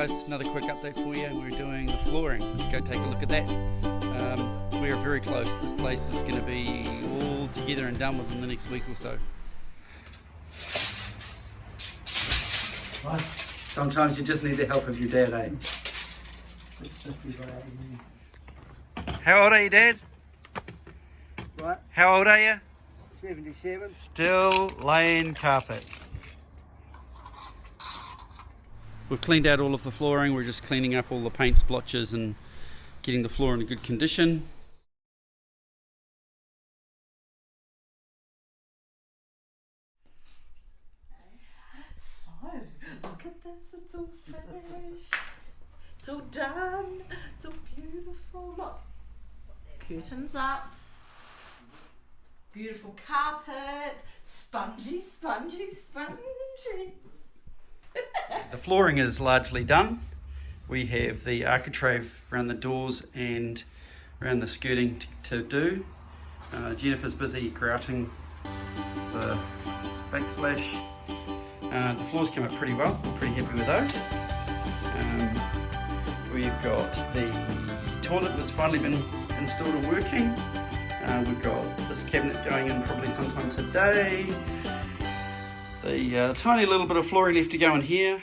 guys, another quick update for you. We're doing the flooring. Let's go take a look at that. We are very close. This place is going to be all together and done within the next week or so. Sometimes you just need the help of your dad, eh? How old are you, Dad? What? How old are you? 77. Still laying carpet. We've cleaned out all of the flooring. We're just cleaning up all the paint splotches and getting the floor in a good condition. So, look at this, it's all finished. It's all done. It's all beautiful. Look, curtains up. Beautiful carpet. Spongy, spongy, spongy. The flooring is largely done. We have the architrave around the doors and around the skirting to do. Jennifer's busy grouting the backsplash. The floors came up pretty well. I'm pretty happy with those. We've got the toilet that's finally been installed and working. We've got this cabinet going in probably sometime today. The tiny little bit of flooring left to go in here.